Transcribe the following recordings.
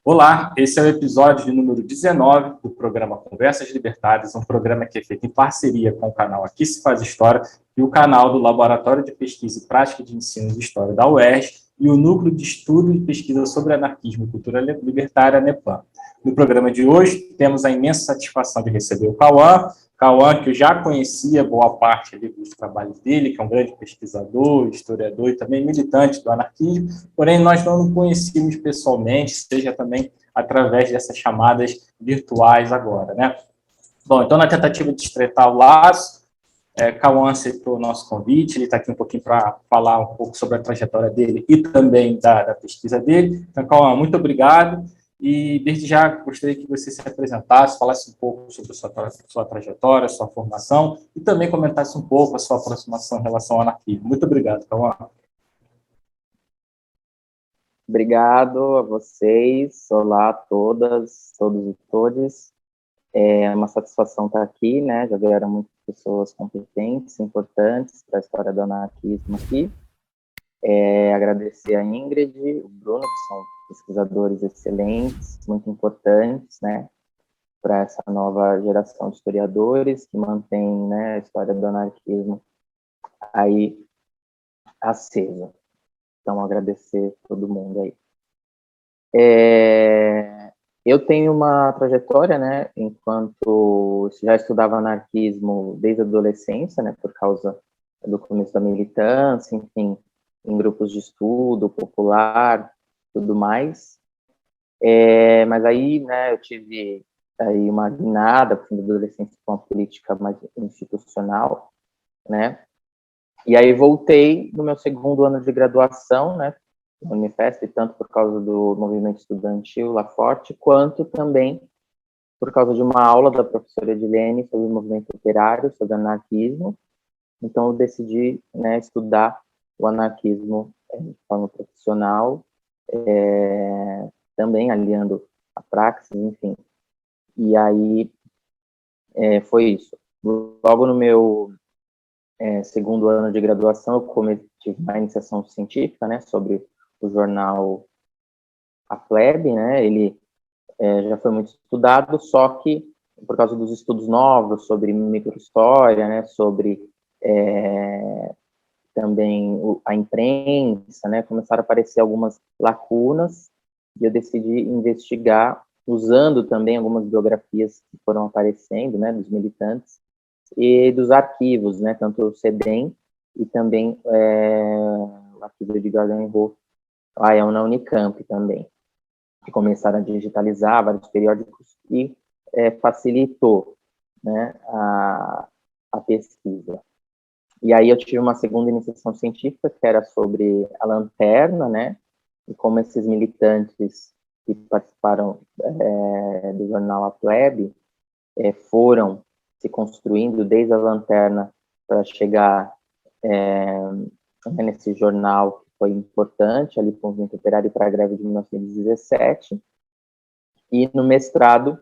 Olá, esse é o episódio de número 19 do programa Conversas Libertárias, um programa que é feito em parceria com o canal Aqui Se Faz História e o canal do Laboratório de Pesquisa e Prática de Ensino de História da UERJ e o Núcleo de Estudo e Pesquisa sobre Anarquismo e Cultura Libertária, NEPAM. No programa de hoje, temos a imensa satisfação de receber o Cauã, que eu já conhecia boa parte ali dos trabalhos dele, que é um grande pesquisador, historiador e também militante do anarquismo, porém nós não nos conhecíamos pessoalmente, seja também através dessas chamadas virtuais agora, né? Bom, então na tentativa de estreitar o laço, Cauã aceitou o nosso convite, ele está aqui um pouquinho para falar um pouco sobre a trajetória dele e também da pesquisa dele. Então, Cauã, muito obrigado. E desde já gostaria que você se apresentasse, falasse um pouco sobre a sua trajetória, sua formação e também comentasse um pouco a sua aproximação em relação ao anarquismo. Muito obrigado, Cauã. Obrigado a vocês, olá a todas, todos e todes. É uma satisfação estar aqui, né? Já vieram muitas pessoas competentes, importantes para a história do anarquismo aqui. Agradecer a Ingrid, o Bruno, que são pesquisadores excelentes, muito importantes, né? Para essa nova geração de historiadores que mantém, né, a história do anarquismo aí acesa. Então, agradecer todo mundo aí. Eu tenho uma trajetória, né, enquanto já estudava anarquismo desde a adolescência, né, por causa do começo da militância, enfim, em grupos de estudo popular, tudo mais. Mas aí, né, eu tive aí uma guinada, fim da adolescência, com a política mais institucional, né, e aí voltei no meu segundo ano de graduação, né, no Unifesp, tanto por causa do movimento estudantil lá forte, quanto também por causa de uma aula da professora Edilene sobre o movimento operário, sobre anarquismo. Então, eu decidi, né, estudar o anarquismo de forma profissional, também aliando a praxis, enfim. E aí, foi isso. Logo no meu segundo ano de graduação, eu tive uma iniciação científica, né, sobre o jornal A Plebe, né, ele já foi muito estudado, só que por causa dos estudos novos sobre microhistória, né, sobre também a imprensa, né, começaram a aparecer algumas lacunas, e eu decidi investigar, usando também algumas biografias que foram aparecendo, né, dos militantes, e dos arquivos, né, tanto o CEDEM e também o arquivo de Garden-Roth, na Unicamp também, que começaram a digitalizar vários periódicos e facilitou, né, a pesquisa. E aí eu tive uma segunda iniciação científica, que era sobre a lanterna, né, e como esses militantes que participaram do jornal A Plebe foram se construindo desde a lanterna para chegar nesse jornal que foi importante ali para o movimento operário e para a greve de 1917. E no mestrado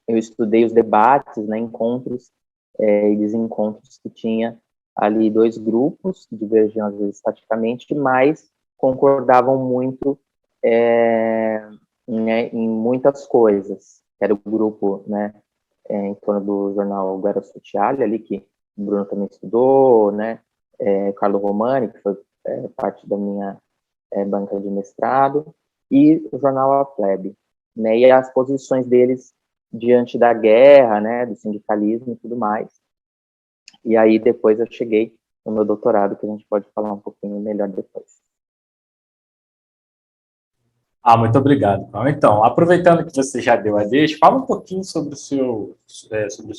eu estudei os debates, né, encontros e desencontros que tinha ali dois grupos que divergiam às vezes taticamente, mas concordavam muito né, em muitas coisas. Era o grupo, né, em torno do jornal Guerra Sociale, ali que o Bruno também estudou, né, Carlo Romani, que foi parte da minha banca de mestrado, e o jornal A Plebe, né, e as posições deles diante da guerra, né, do sindicalismo e tudo mais. E aí depois eu cheguei no meu doutorado, que a gente pode falar um pouquinho melhor depois. Muito obrigado, Cauã. Então, aproveitando que você já deu a deixa, fala um pouquinho sobre o seu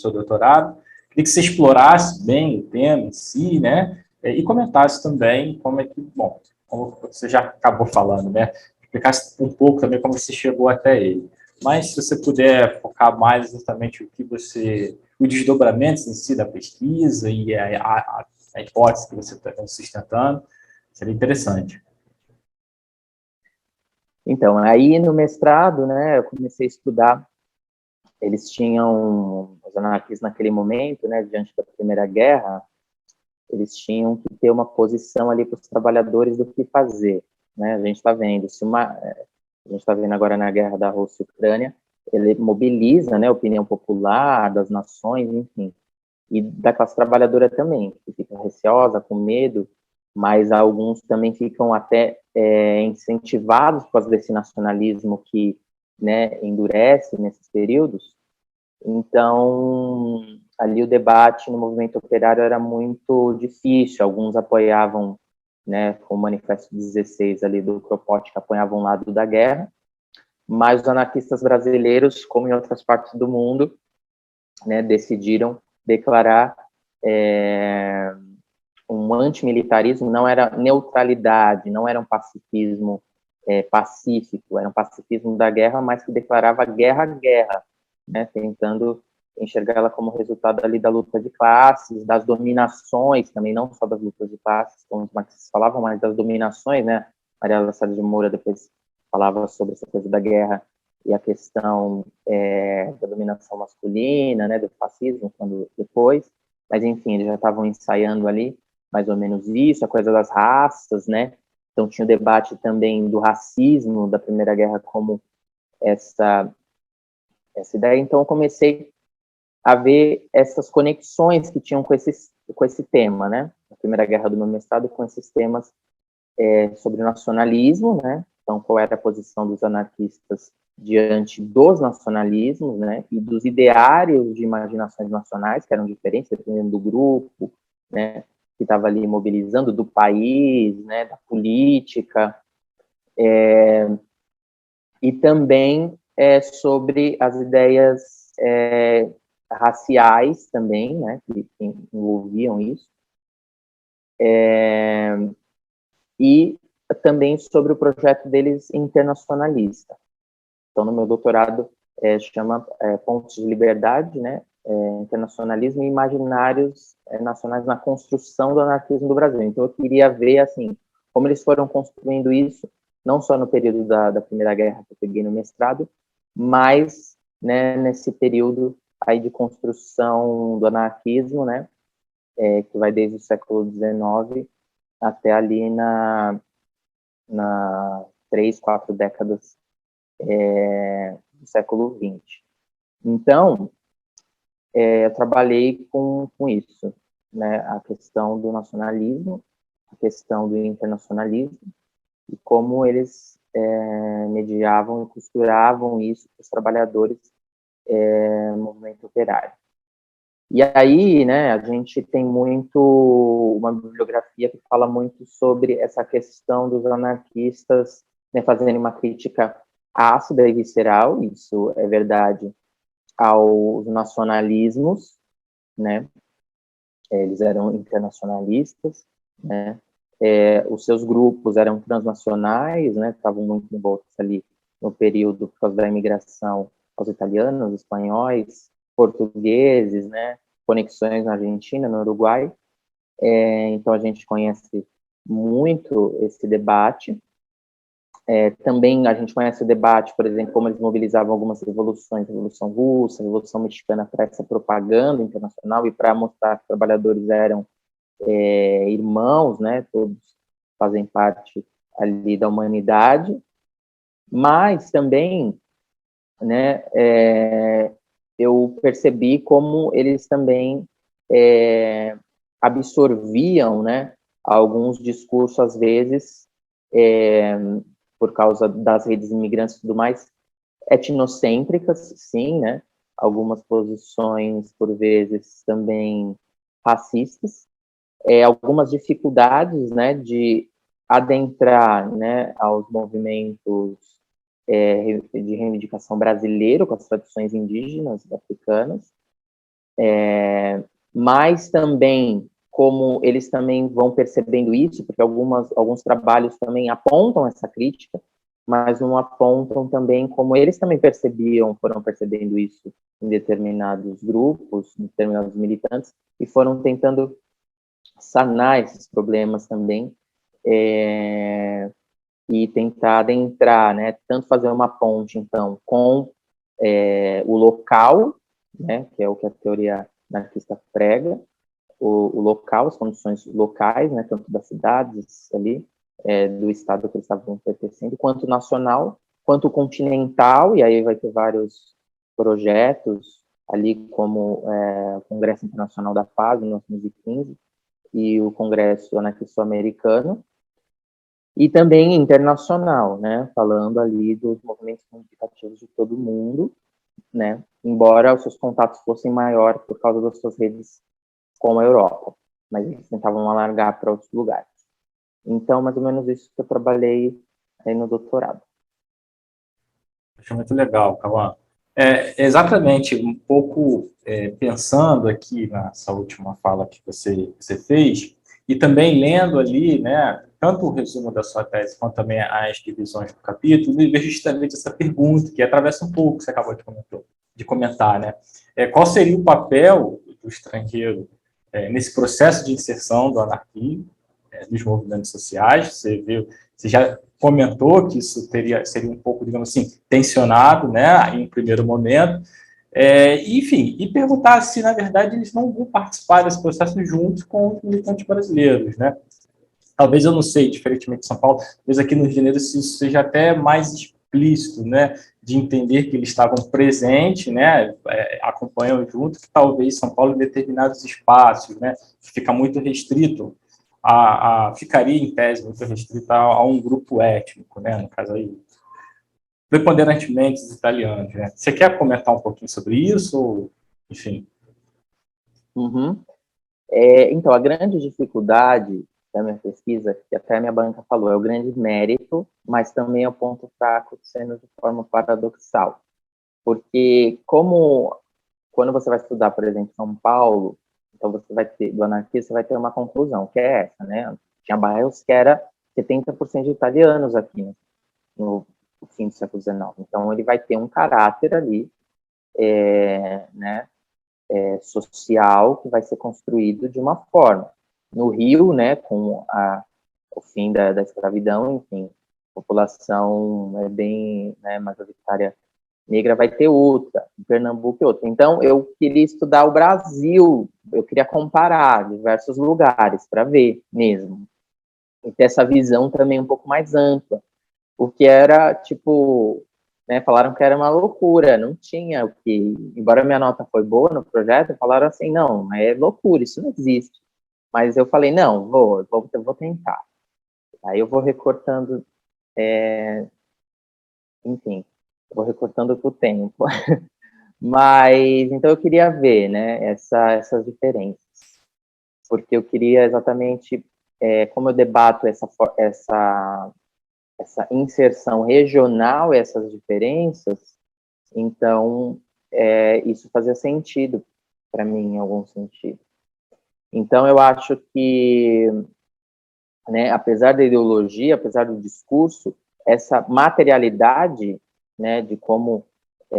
doutorado. Queria que você explorasse bem o tema em si, né? E comentasse também como é que, bom, como você já acabou falando, né? Explicasse um pouco também como você chegou até ele. Mas se você puder focar mais exatamente os desdobramentos em si da pesquisa e a hipótese que você está sustentando, seria interessante. Então, aí no mestrado, né, eu comecei a estudar. Eles tinham, os anarquistas naquele momento, né, diante da Primeira Guerra, eles tinham que ter uma posição ali para os trabalhadores do que fazer, né? A gente está vendo, se a gente está vendo agora na guerra da Rússia e Ucrânia, ele mobiliza, né, a opinião popular das nações, enfim, e da classe trabalhadora também, que fica receosa, com medo, mas alguns também ficam até incentivados por causa desse nacionalismo que, né, endurece nesses períodos. Então, ali o debate no movimento operário era muito difícil, alguns apoiavam, né, com o Manifesto 16 ali do Kropotkin, apoiavam o lado da guerra, mas os anarquistas brasileiros, como em outras partes do mundo, né, decidiram declarar um antimilitarismo, não era neutralidade, não era um pacifismo pacífico, era um pacifismo da guerra, mas que declarava guerra à guerra, né, tentando enxergar ela como resultado ali da luta de classes, das dominações, também não só das lutas de classes, como os marxistas falavam, mas das dominações, né, Maria Lacerda de Moura depois falava sobre essa coisa da guerra e a questão da dominação masculina, né, do fascismo, quando depois, mas enfim, eles já estavam ensaiando ali mais ou menos isso, a coisa das raças, né, então tinha o debate também do racismo da Primeira Guerra como essa ideia, então eu comecei a ver essas conexões que tinham com esse tema, né, a Primeira Guerra do meu mestrado, com esses temas sobre nacionalismo, né, então qual era a posição dos anarquistas diante dos nacionalismos, né, e dos ideários de imaginações nacionais, que eram diferentes, dependendo do grupo, né, que estava ali mobilizando, do país, né, da política, e também sobre as ideias raciais também, né, que envolviam isso, e também sobre o projeto deles internacionalista. Então, no meu doutorado, chama Pontos de Liberdade, né, internacionalismo e imaginários nacionais na construção do anarquismo do Brasil. Então, eu queria ver, assim, como eles foram construindo isso, não só no período da Primeira Guerra, que eu peguei no mestrado, mas, né, nesse período aí de construção do anarquismo, né, que vai desde o século XIX até ali na 3, 4 décadas do século XX. Então, eu trabalhei com isso, né, a questão do nacionalismo, a questão do internacionalismo, e como eles mediavam e costuravam isso para os trabalhadores no movimento operário. E aí, né, a gente tem uma bibliografia que fala muito sobre essa questão dos anarquistas, né, fazendo uma crítica ácida e visceral, isso é verdade, aos nacionalismos, né, eles eram internacionalistas, né, os seus grupos eram transnacionais, né, estavam muito envoltos ali no período por causa da imigração aos italianos, espanhóis, portugueses, né, conexões na Argentina, no Uruguai, então a gente conhece muito esse debate. Também a gente conhece o debate, por exemplo, como eles mobilizavam algumas revoluções, Revolução Russa, Revolução Mexicana, para essa propaganda internacional e para mostrar que os trabalhadores eram irmãos, né, todos fazem parte ali da humanidade, mas também, né, eu percebi como eles também absorviam, né, alguns discursos, às vezes, por causa das redes imigrantes e tudo mais, etnocêntricas, sim, né, algumas posições, por vezes, também racistas, algumas dificuldades, né, de adentrar, né, aos movimentos de reivindicação brasileiro, com as tradições indígenas africanas, mas também como eles também vão percebendo isso, porque alguns trabalhos também apontam essa crítica, mas não apontam também como eles também foram percebendo isso em determinados grupos, determinados militantes, e foram tentando sanar esses problemas também, e tentar adentrar, né, tanto fazer uma ponte, então, com o local, né, que é o que a teoria anarquista prega, o local, as condições locais, né, tanto das cidades ali, do estado que eles estavam pertencendo, quanto nacional, quanto continental, e aí vai ter vários projetos ali, como o Congresso Internacional da Paz, em 1915, e o Congresso Anarquisto-Americano, e também internacional, né, falando ali dos movimentos reivindicativos de todo mundo, né, embora os seus contatos fossem maiores por causa das suas redes com a Europa, mas eles tentavam alargar para outros lugares. Então, mais ou menos isso que eu trabalhei aí no doutorado. Acho muito legal, Cauã. Exatamente, um pouco pensando aqui nessa última fala que você fez, e também lendo ali, né, tanto o resumo da sua tese, quanto também as divisões do capítulo, e vejo justamente essa pergunta, que atravessa um pouco o que você acabou de comentar, né? Qual seria o papel do estrangeiro nesse processo de inserção do anarquismo, dos movimentos sociais? Você já comentou que isso seria um pouco, digamos assim, tensionado, né, em um primeiro momento, enfim, e perguntar se, na verdade, eles não vão participar desse processo juntos com os militantes brasileiros, né? Talvez, eu não sei, diferentemente de São Paulo, talvez aqui no Rio de Janeiro isso seja até mais explícito, né, de entender que eles estavam presentes, né, acompanham junto, que talvez São Paulo em determinados espaços, né, fica muito restrito, ficaria em tese muito restrito a um grupo étnico, né, no caso aí, preponderantemente os italianos, né. Você quer comentar um pouquinho sobre isso? Ou, enfim. Uhum. Então, a grande dificuldade da minha pesquisa, que até a minha banca falou, é o grande mérito, mas também é o ponto fraco, sendo de forma paradoxal. Porque quando você vai estudar, por exemplo, São Paulo, então você vai ter, do anarquista, você vai ter uma conclusão, que é essa, né? Tinha bairros que era 70% de italianos aqui, né? No fim do século XIX. Então, ele vai ter um caráter ali, né? Social, que vai ser construído de uma forma. No Rio, né, com o fim da escravidão, enfim, a população é bem, né, majoritária negra, vai ter outra, em Pernambuco outra. Então, eu queria estudar o Brasil, eu queria comparar diversos lugares para ver mesmo, e ter essa visão também um pouco mais ampla, porque era, tipo, né, falaram que era uma loucura, não tinha o que, embora minha nota foi boa no projeto, falaram assim, não, é loucura, isso não existe. Mas eu falei, não, vou tentar. Aí eu vou recortando, enfim, vou recortando com o tempo. Mas, então eu queria ver, né, essas diferenças, porque eu queria exatamente, como eu debato essa inserção regional, essas diferenças, então isso fazia sentido para mim, em algum sentido. Então eu acho que, né, apesar da ideologia, apesar do discurso, essa materialidade, né, de como,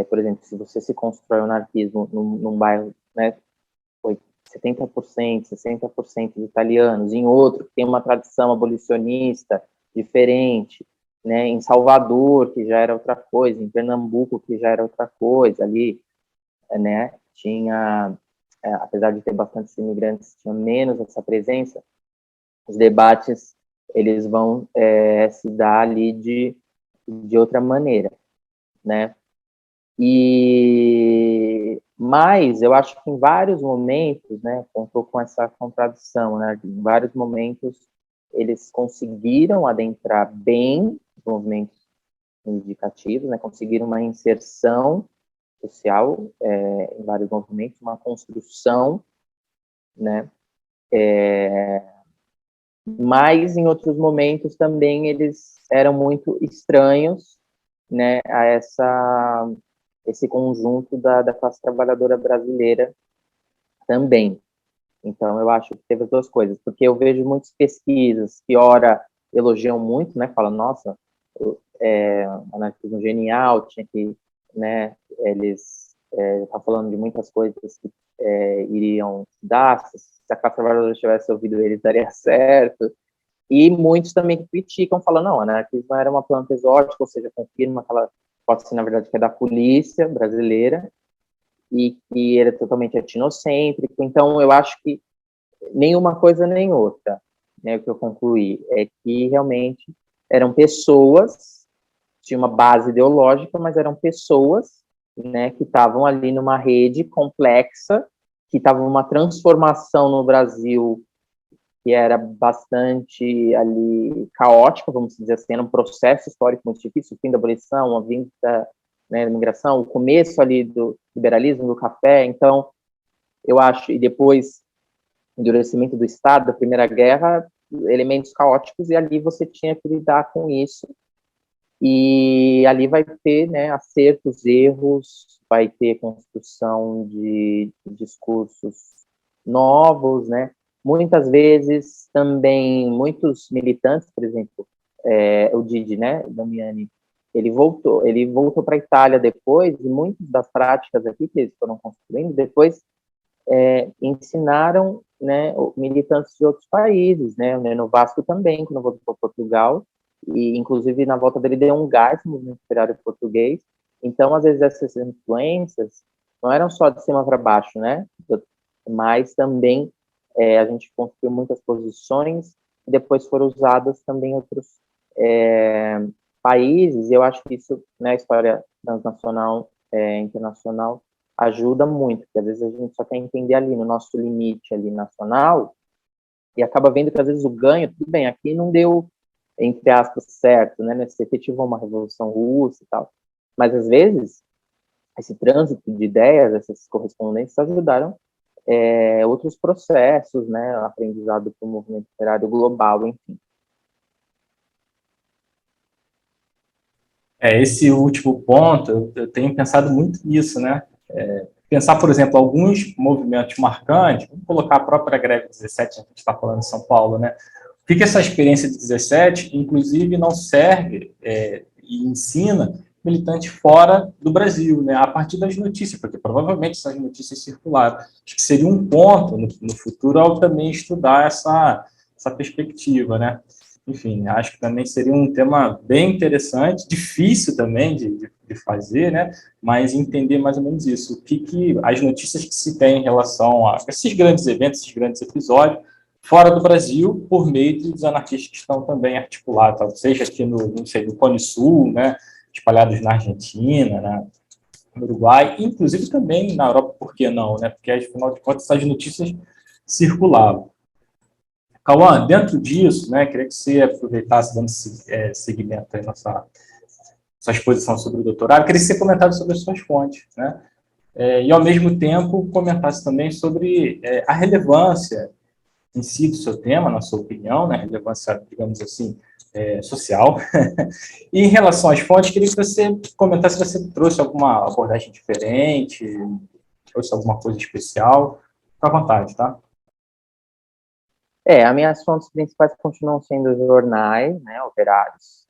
por exemplo, se você se constrói o anarquismo num bairro, né, 70%, 60% de italianos, em outro que tem uma tradição abolicionista diferente, né, em Salvador, que já era outra coisa, em Pernambuco, que já era outra coisa, ali, né, tinha, apesar de ter bastantes imigrantes, tinha menos essa presença, os debates, eles vão se dar ali de outra maneira, né, mas eu acho que em vários momentos, né, contou com essa contradição, né, em vários momentos eles conseguiram adentrar bem os movimentos reivindicativos, né, conseguiram uma inserção social em vários movimentos, uma construção, né, mas em outros momentos também eles eram muito estranhos, né, a esse conjunto da classe trabalhadora brasileira também. Então, eu acho que teve as duas coisas, porque eu vejo muitas pesquisas que, ora, elogiam muito, né, falam, nossa, anarquismo genial, tinha que, né, eles estão falando de muitas coisas que iriam dar, se a classe trabalhadora tivesse ouvido eles, daria certo, e muitos também criticam, falando, não, anarquismo era uma planta exótica, ou seja, confirma aquela hipótese, na verdade, que é da polícia brasileira, e que ele é totalmente etnocêntrico. Então, eu acho que nenhuma coisa nem outra, né, o que eu concluí, é que realmente eram pessoas tinha uma base ideológica, mas eram pessoas, né, que estavam ali numa rede complexa, que estava uma transformação no Brasil que era bastante ali caótica, vamos dizer assim, era um processo histórico muito difícil, o fim da abolição, a vinda, né, da imigração, o começo ali do liberalismo, do café. Então, eu acho, e depois endurecimento do Estado, da Primeira Guerra, elementos caóticos, e ali você tinha que lidar com isso. E ali vai ter, né, acertos, erros, vai ter construção de discursos novos, né? Muitas vezes também muitos militantes, por exemplo, o Didi, né, Damiani, ele voltou para a Itália depois, e muitas das práticas aqui que eles foram construindo depois ensinaram, né, militantes de outros países, né, no Vasco também, quando voltou para Portugal, e inclusive na volta dele deu um gás no movimento operário português. Então, às vezes, essas influências não eram só de cima para baixo, né, mas também a gente construiu muitas posições e depois foram usadas também em outros países, e eu acho que isso, né, a história transnacional, internacional, ajuda muito, porque às vezes a gente só quer entender ali no nosso limite ali nacional e acaba vendo que às vezes o ganho, tudo bem, aqui não deu, entre aspas, certo, né, se efetivou uma revolução russa e tal, mas às vezes esse trânsito de ideias, essas correspondências ajudaram outros processos, né, aprendizado para o movimento operário global, enfim. Esse último ponto, eu tenho pensado muito nisso, né? Pensar, por exemplo, alguns movimentos marcantes, vamos colocar a própria greve 17, a gente está falando de São Paulo, né? O que essa experiência de 17, inclusive, não serve e ensina militantes fora do Brasil, né? A partir das notícias, porque provavelmente essas notícias circularam. Acho que seria um ponto no futuro ao também estudar essa perspectiva, né? Enfim, acho que também seria um tema bem interessante, difícil também de fazer, né? Mas entender mais ou menos isso. O que as notícias que se tem em relação a esses grandes eventos, esses grandes episódios, fora do Brasil, por meio dos anarquistas que estão também articulados, seja aqui não sei, no Cone Sul, né? Espalhados na Argentina, no Uruguai, inclusive também na Europa, por que não, né? Porque, afinal de contas, essas notícias circulavam. Cauã, dentro disso, né, queria que você aproveitasse dando seguimento aí nossa exposição sobre o doutorado, queria que você comentasse sobre as suas fontes, né, e ao mesmo tempo comentasse também sobre a relevância em si do seu tema, na sua opinião, né, relevância, digamos assim, social. E em relação às fontes, queria que você comentasse se você trouxe alguma abordagem diferente, trouxe alguma coisa especial. Fica à vontade, tá? As minhas fontes principais continuam sendo jornais, né, operários,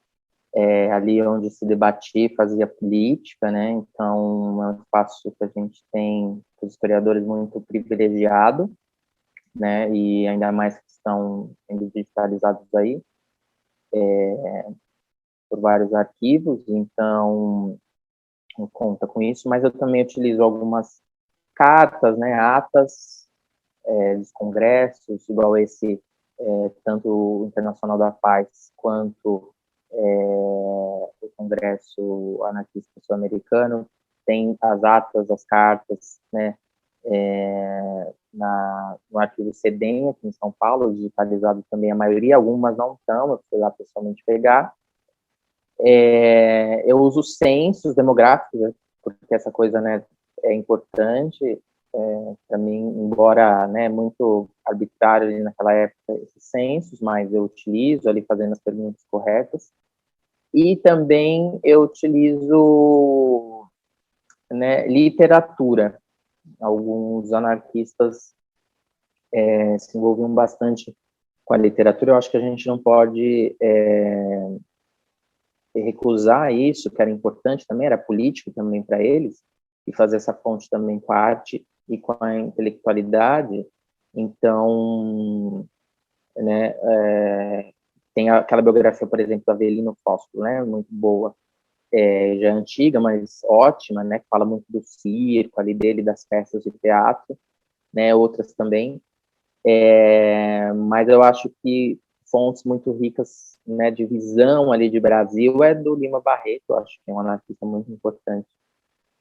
ali onde se debatia, fazia política, né, então é um espaço que a gente tem, os historiadores, muito privilegiado, né, e ainda mais que estão sendo digitalizados aí, por vários arquivos, então conta com isso, mas eu também utilizo algumas cartas, né, atas dos congressos, igual esse, tanto o Internacional da Paz quanto o Congresso Anarquista Sul-Americano, tem as atas, as cartas, né, no arquivo SEDEM, aqui em São Paulo, digitalizado também a maioria, algumas não estão, eu fui lá pessoalmente pegar. Eu uso censos demográficos, né, porque essa coisa, né, é importante, para mim, embora, né, muito arbitrário ali naquela época esses censos, mas eu utilizo ali fazendo as perguntas corretas. E também eu utilizo, né, literatura. Alguns anarquistas se envolviam bastante com a literatura. Eu acho que a gente não pode recusar isso, que era importante também, era político também para eles, e fazer essa ponte também com a arte e com a intelectualidade. Então, né, tem aquela biografia, por exemplo, do Avelino Fósforo, né, muito boa, já antiga, mas ótima, né, que fala muito do circo ali dele, das peças de teatro, né, outras também, mas eu acho que fontes muito ricas, né, de visão ali de Brasil é do Lima Barreto, acho que é um anarquista muito importante,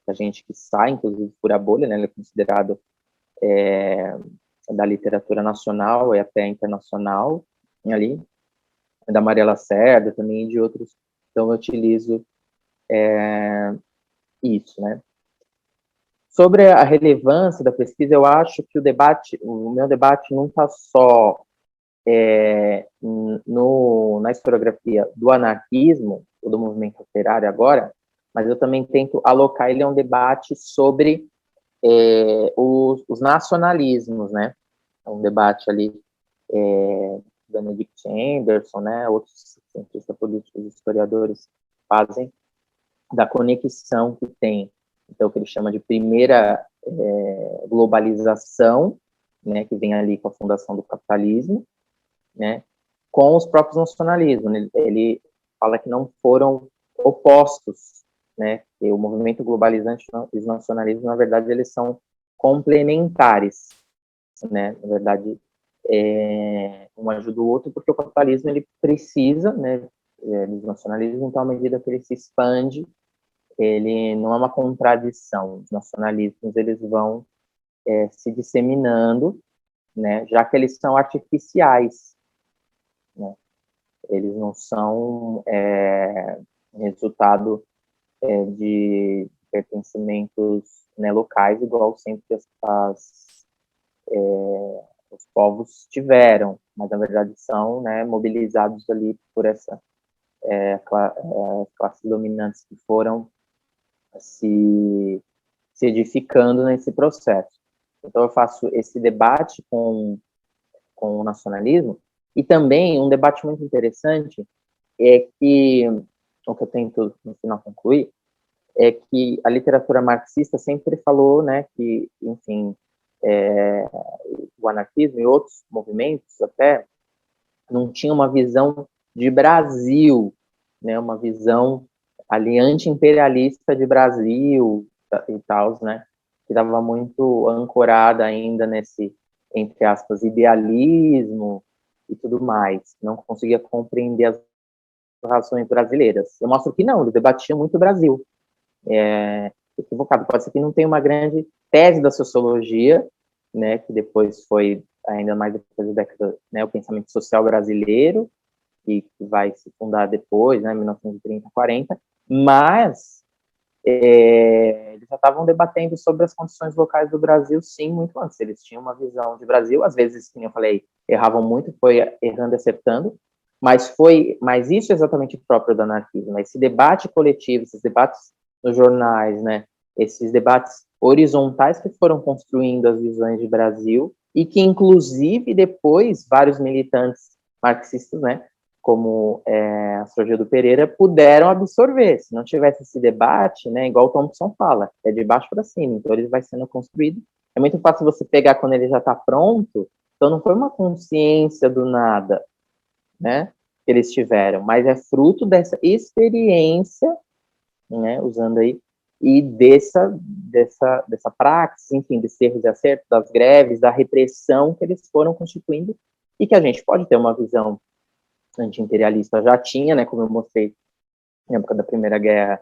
a gente que sai, inclusive, por a bolha, né, ele é considerado da literatura nacional e até internacional, ali, da Maria Lacerda também e de outros, então eu utilizo isso, né. Sobre a relevância da pesquisa, eu acho que o meu debate não está só na historiografia do anarquismo, ou do movimento operário agora, mas eu também tento alocar ele a um debate sobre os nacionalismos, né? É um debate ali, Benedict Anderson, né? Outros cientistas políticos, historiadores fazem, da conexão que tem, então, o que ele chama de primeira globalização, né? Que vem ali com a fundação do capitalismo, né, com os próprios nacionalismos. Ele fala que não foram opostos, né, que o movimento globalizante e os nacionalismos, na verdade, eles são complementares, né, na verdade, um ajuda o outro, porque o capitalismo, ele precisa, né, dos nacionalismos, então, à medida que ele se expande, ele não é uma contradição, os nacionalismos, eles vão se disseminando, né, já que eles são artificiais, né? Eles não são resultado de pertencimentos, né, locais, igual sempre os povos tiveram, mas na verdade são, né, mobilizados ali por essa classes dominantes que foram se edificando nesse processo. Então eu faço esse debate com o nacionalismo. E também um debate muito interessante é que, o que eu tento no final concluir, é que a literatura marxista sempre falou, né, que, enfim, o anarquismo e outros movimentos até não tinham uma visão de Brasil, né, uma visão ali anti-imperialista de Brasil e tal, né, que estava muito ancorada ainda nesse, entre aspas, idealismo e tudo mais, não conseguia compreender as razões brasileiras. Eu mostro que não, ele debatia muito o Brasil. Equivocado, pode ser que não tenha uma grande tese da sociologia, né, que depois foi, ainda mais depois da década, né, o pensamento social brasileiro, que vai se fundar depois, né, 1930, 40, mas eles já estavam debatendo sobre as condições locais do Brasil, sim, muito antes. Eles tinham uma visão de Brasil, às vezes, como eu falei, erravam muito, foi errando e acertando, mas isso é exatamente próprio do anarquismo, né? Esse debate coletivo, esses debates nos jornais, né? Esses debates horizontais que foram construindo as visões de Brasil e que, inclusive, depois, vários militantes marxistas, né, como a Sorgildo Pereira, puderam absorver. Se não tivesse esse debate, né, igual o Thompson fala, é de baixo para cima, então ele vai sendo construído. É muito fácil você pegar quando ele já está pronto, então não foi uma consciência do nada, né, que eles tiveram, mas é fruto dessa experiência, né, usando aí, e dessa praxis, enfim, desses erros e acertos, das greves, da repressão que eles foram constituindo, e que a gente pode ter uma visão anti-imperialista já tinha, né, como eu mostrei na época da Primeira Guerra,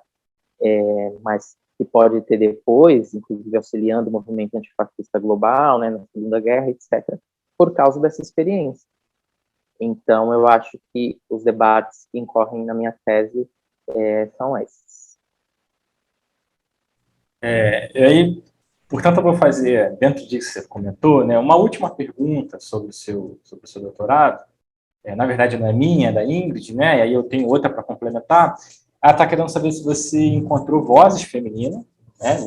mas que pode ter depois, inclusive auxiliando o movimento antifascista global, né, na Segunda Guerra, etc., por causa dessa experiência. Então, eu acho que os debates que incorrem na minha tese são esses. E aí, portanto, eu vou fazer, dentro disso que você comentou, né, uma última pergunta sobre o seu doutorado. Na verdade, não é minha, é da Ingrid, né? E aí eu tenho outra para complementar. Ela está querendo saber se você encontrou vozes femininas, né,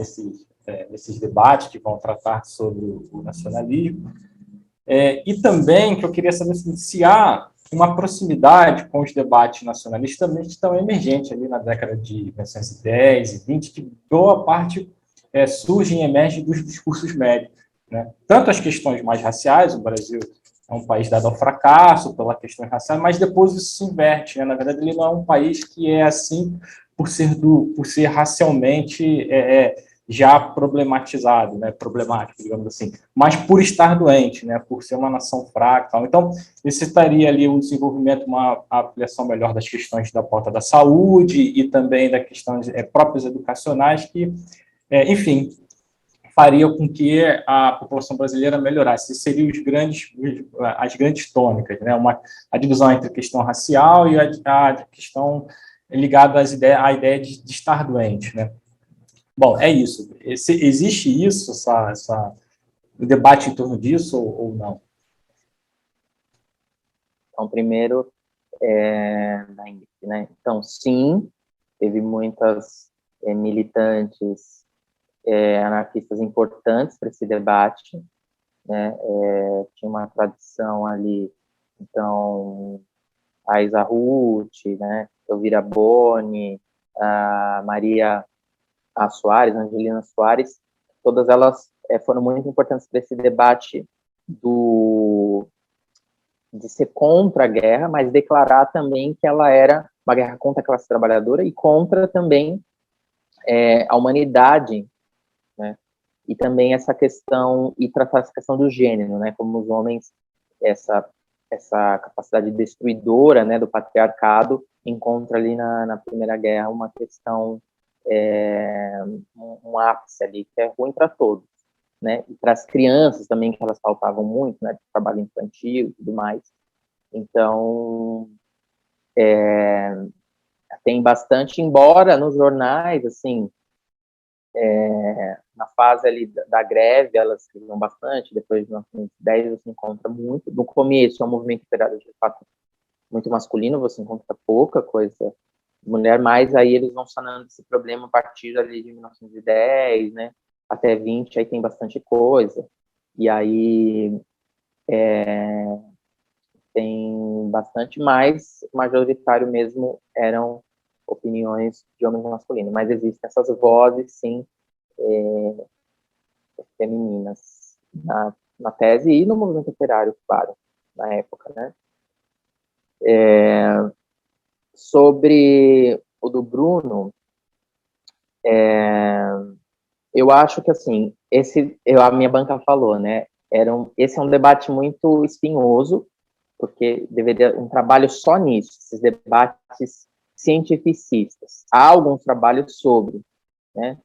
nesses debates que vão tratar sobre o nacionalismo. E também que eu queria saber se há uma proximidade com os debates nacionalistas também que estão emergentes ali na década de 1910 e 20, que boa parte surge e emerge dos discursos médios, né? Tanto as questões mais raciais, o Brasil é um país dado ao fracasso pelas questões raciais, mas depois isso se inverte, né? Na verdade, ele não é um país que é assim por ser racialmente já problematizado, né, problemático, digamos assim, mas por estar doente, né, por ser uma nação fraca, tal. Então necessitaria ali um desenvolvimento, uma ampliação melhor das questões da pauta da saúde e também da questões próprias educacionais que, enfim, faria com que a população brasileira melhorasse. Esses seriam as grandes tônicas, né? A divisão entre a questão racial e a questão ligada à ideia de estar doente, né? Bom, é isso. Existe isso, o debate em torno disso ou não? Então, primeiro, né? Então, sim, teve muitas militantes anarquistas importantes para esse debate, né? Tinha uma tradição ali, então, a Isa Ruth, né? Elvira Boni, a Maria Soares, Angelina Soares, todas elas foram muito importantes para esse debate de ser contra a guerra, mas declarar também que ela era uma guerra contra a classe trabalhadora e contra também a humanidade, né? E também essa questão, e tratar essa questão do gênero, né? Como os homens, essa capacidade destruidora, né, do patriarcado, encontra ali na Primeira Guerra uma questão, um ápice ali, que é ruim para todos, né? E para as crianças também, que elas faltavam muito, né? Trabalho infantil e tudo mais. Então, tem bastante, embora nos jornais, assim, na fase ali da greve, elas escreviam bastante, depois de 1910 você encontra muito, no começo é um movimento operário de fato muito masculino, você encontra pouca coisa mulher, mas aí eles vão sanando esse problema a partir ali de 1910, né, até 20, aí tem bastante coisa, e aí tem bastante, mais majoritário mesmo eram opiniões de homens masculinos, mas existem essas vozes, sim, femininas na tese e no movimento operário, claro, na época, né? Sobre o do Bruno, eu acho que, assim, a minha banca falou, né? Esse é um debate muito espinhoso, porque deveria um trabalho só nisso, esses debates cientificistas. Há alguns trabalhos sobre, né?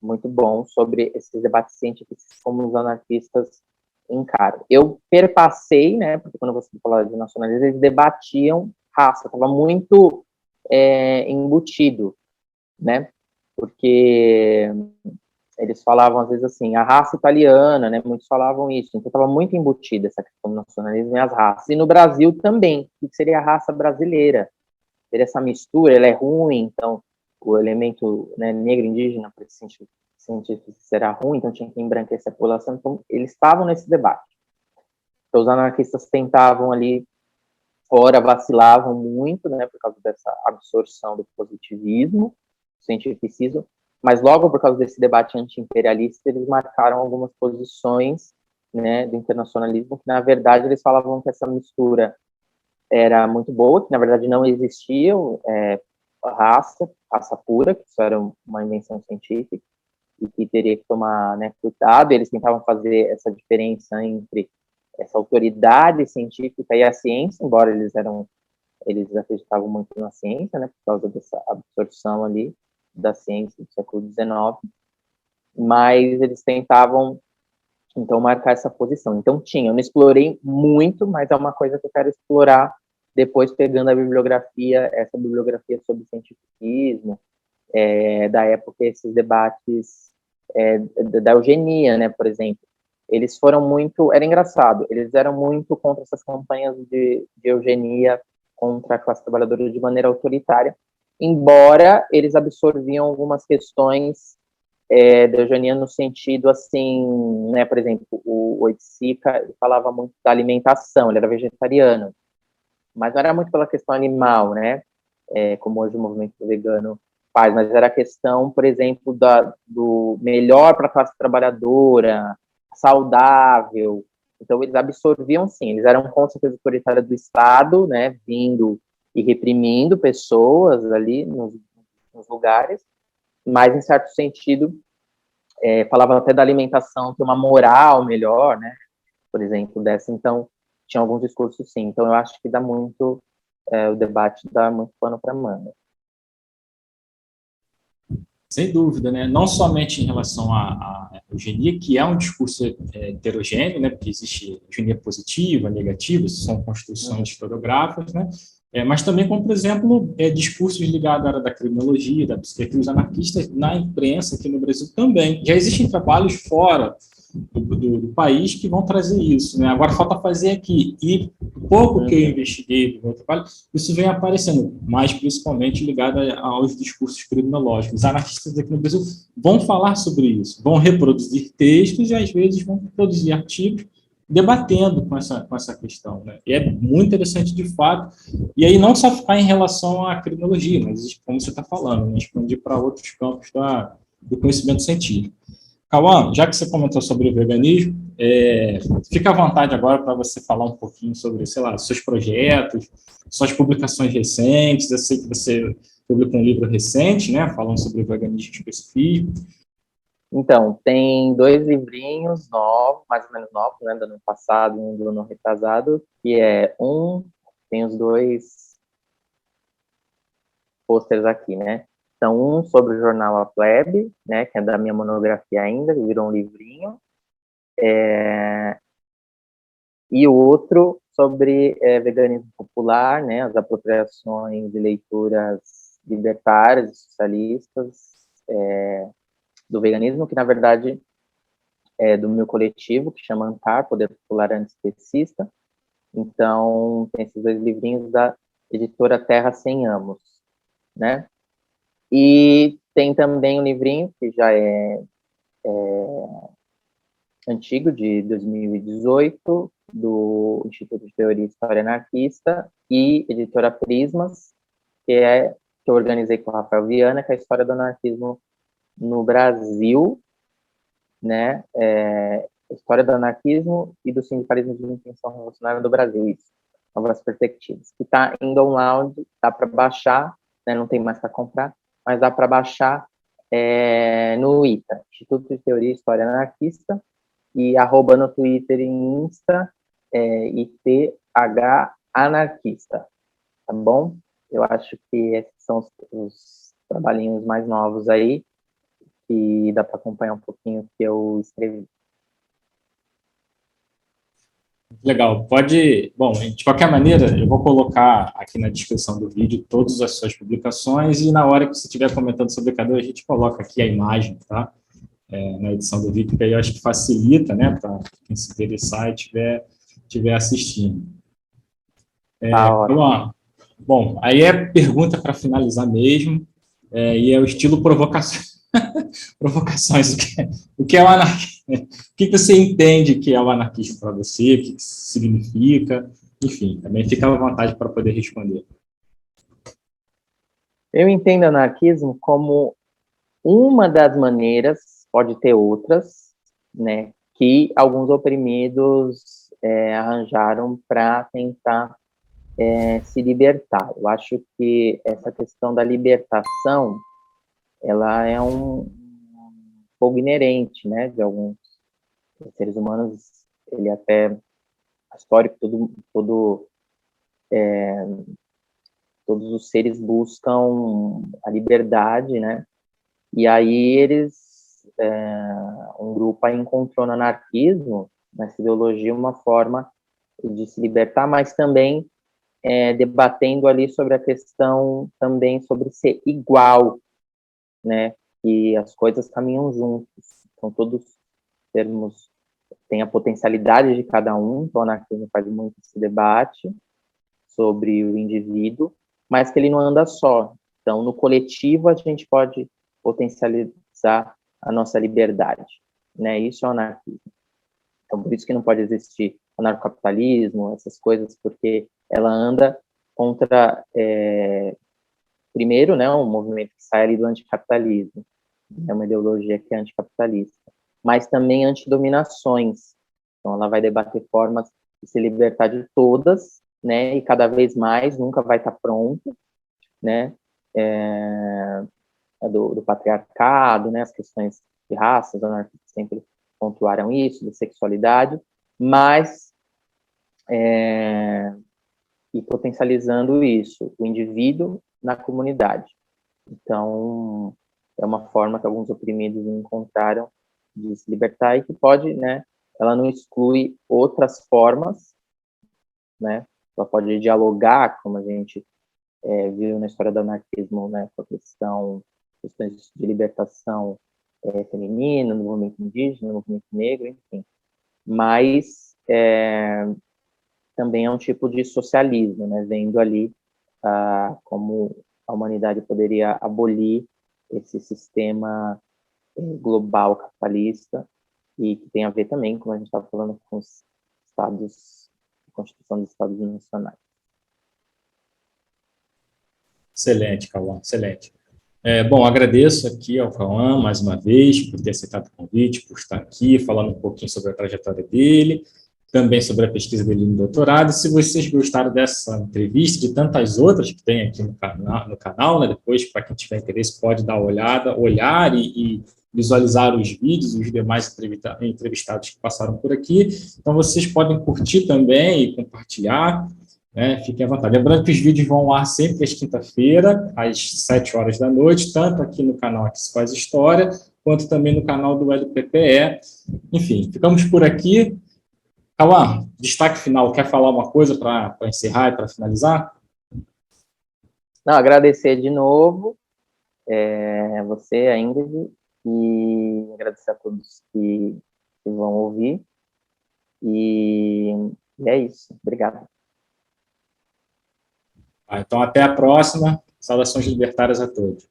Muito bom, sobre esses debates científicos como os anarquistas encaram. Eu perpassei, né? Porque quando você fala de nacionalismo, eles debatiam raça, estava muito embutido, né? Porque eles falavam às vezes assim, a raça italiana, né? Muitos falavam isso, então estava muito embutida essa questão do nacionalismo e as raças. E no Brasil também, o que seria a raça brasileira? Seria essa mistura, ela é ruim, então o elemento, né, negro indígena, para esse científico, será ruim, então tinha que embranquecer a população. Então eles estavam nesse debate. Então os anarquistas tentavam ali, ora vacilavam muito, né, por causa dessa absorção do positivismo, do cientificismo, mas logo por causa desse debate anti-imperialista, eles marcaram algumas posições, né, do internacionalismo, que na verdade eles falavam que essa mistura era muito boa, que na verdade não existia raça pura, que isso era uma invenção científica, e que teria que tomar, né, cuidado. Eles tentavam fazer essa diferença entre essa autoridade científica e a ciência, embora eles acreditavam muito na ciência, né, por causa dessa absorção ali da ciência do século XIX, mas eles tentavam, então, marcar essa posição. Então, eu não explorei muito, mas é uma coisa que eu quero explorar depois, pegando a bibliografia, essa bibliografia sobre cientificismo, da época, esses debates da eugenia, né, por exemplo. Eles foram muito, era engraçado, eles eram muito contra essas campanhas de eugenia contra a classe trabalhadora de maneira autoritária, embora eles absorviam algumas questões da eugenia no sentido, assim, né, por exemplo, o Oiticica falava muito da alimentação, ele era vegetariano, mas não era muito pela questão animal, né, como hoje o movimento vegano faz, mas era a questão, por exemplo, do melhor para a classe trabalhadora, saudável. Então, eles absorviam, sim, eles eram contra a coisa autoritária do Estado, né, vindo e reprimindo pessoas ali nos lugares, mas, em certo sentido, falava até da alimentação ter uma moral melhor, né? Por exemplo, dessa. Então, tinha alguns discursos, sim. Então, eu acho que dá muito, o debate dá muito pano para manga. Sem dúvida, né? Não somente em relação à eugenia, que é um discurso heterogêneo, né? Porque existe eugenia positiva, negativa, são construções historiográficas, né? Mas também, como, por exemplo, discursos ligados à área da criminologia, da psiquiatria, os anarquistas na imprensa aqui no Brasil também. Já existem trabalhos fora do país que vão trazer isso, né? Agora falta fazer aqui. E pouco que eu investiguei do meu trabalho, isso vem aparecendo, mais principalmente ligado aos discursos criminológicos. Os anarquistas aqui no Brasil vão falar sobre isso, vão reproduzir textos e às vezes vão produzir artigos debatendo com essa questão, né? E é muito interessante de fato. E aí não só ficar em relação à criminologia, mas como você está falando, né? Expandir para outros campos do conhecimento científico. Cauã, já que você comentou sobre o veganismo, fica à vontade agora para você falar um pouquinho sobre, sei lá, seus projetos, suas publicações recentes. Eu sei que você publicou um livro recente, né, falando sobre o veganismo específico. Então, tem 2 livrinhos novos, mais ou menos novos, né, do ano passado e um do ano retrasado, que tem os 2 pôsteres aqui, né? Então, um sobre o jornal A Plebe, né, que é da minha monografia ainda, que virou um livrinho, e o outro sobre veganismo popular, né, as apropriações de leituras libertárias e socialistas do veganismo, que na verdade é do meu coletivo, que chama ANTAR, Poder Popular Antiespecista. Então, tem esses 2 livrinhos da editora Terra Sem Amos, né? E tem também um livrinho que já é antigo, de 2018, do Instituto de Teoria e História Anarquista, e editora Prismas, que eu organizei com o Rafael Viana, que é a história do anarquismo no Brasil, né? História do anarquismo e do sindicalismo de intenção revolucionária do Brasil, isso, novas perspectivas, que está em download, dá para baixar, né? Não tem mais para comprar, mas dá para baixar no ITA, Instituto de Teoria e História Anarquista, e @ no Twitter e Insta, ITH Anarquista, tá bom? Eu acho que esses são os trabalhinhos mais novos aí, que dá para acompanhar um pouquinho o que eu escrevi. Legal, pode... Bom, de qualquer maneira, eu vou colocar aqui na descrição do vídeo todas as suas publicações e na hora que você estiver comentando sobre cada um, a gente coloca aqui a imagem, tá? Na edição do vídeo, que aí eu acho que facilita, né, para quem se interessar e estiver assistindo. Bom, aí é pergunta para finalizar mesmo, e é o estilo provocação. Provocações. O que é o anarquismo? O que você entende que é o anarquismo para você? O que significa? Enfim, também fica à vontade para poder responder. Eu entendo anarquismo como uma das maneiras, pode ter outras, né, que alguns oprimidos arranjaram para tentar se libertar. Eu acho que essa questão da libertação, ela é um pouco inerente, né, de alguns seres humanos. Ele até histórico, todos os seres buscam a liberdade, né? E aí um grupo aí encontrou no anarquismo, nessa ideologia, uma forma de se libertar, mas também debatendo ali sobre a questão também sobre ser igual, né? E as coisas caminham juntos. São todos termos, tem a potencialidade de cada um, então o anarquismo faz muito esse debate sobre o indivíduo, mas que ele não anda só. Então, no coletivo, a gente pode potencializar a nossa liberdade, né? Isso é o anarquismo. Então, por isso que não pode existir anarcocapitalismo, essas coisas, porque ela anda contra, primeiro, né, um movimento que sai ali do anticapitalismo, é uma ideologia que é anticapitalista, mas também antidominações. Então, ela vai debater formas de se libertar de todas, né, e cada vez mais, nunca vai estar pronto, né, do patriarcado, né, as questões de raças, os anarquistas sempre pontuaram isso, da sexualidade, mas e potencializando isso, o indivíduo na comunidade. Então, é uma forma que alguns oprimidos encontraram de se libertar e que pode, né, ela não exclui outras formas, né, ela pode dialogar, como a gente viu na história do anarquismo, né, com a questões de libertação feminina, no movimento indígena, no movimento negro, enfim. Mas também é um tipo de socialismo, né, vendo ali como a humanidade poderia abolir esse sistema global capitalista e que tem a ver também, como a gente estava falando, com os estados, a Constituição dos Estados Nacionais. Excelente, Cauã, excelente. Bom, agradeço aqui ao Cauã, mais uma vez, por ter aceitado o convite, por estar aqui, falando um pouquinho sobre a trajetória dele, também sobre a pesquisa dele no doutorado. Se vocês gostaram dessa entrevista e de tantas outras que tem aqui no canal, né, depois, para quem tiver interesse, pode dar uma olhada, olhar e visualizar os vídeos e os demais entrevistados que passaram por aqui. Então, vocês podem curtir também e compartilhar, né, fiquem à vontade. Lembrando que os vídeos vão ao ar sempre às quinta-feira, às 7 horas da noite, tanto aqui no canal Aqui Se Faz História, quanto também no canal do LPPE. Enfim, ficamos por aqui. Cauã, destaque final, quer falar uma coisa para encerrar e para finalizar? Não, agradecer de novo você, a Ingrid, e agradecer a todos que vão ouvir. E é isso. Obrigado. Então, até a próxima. Saudações libertárias a todos.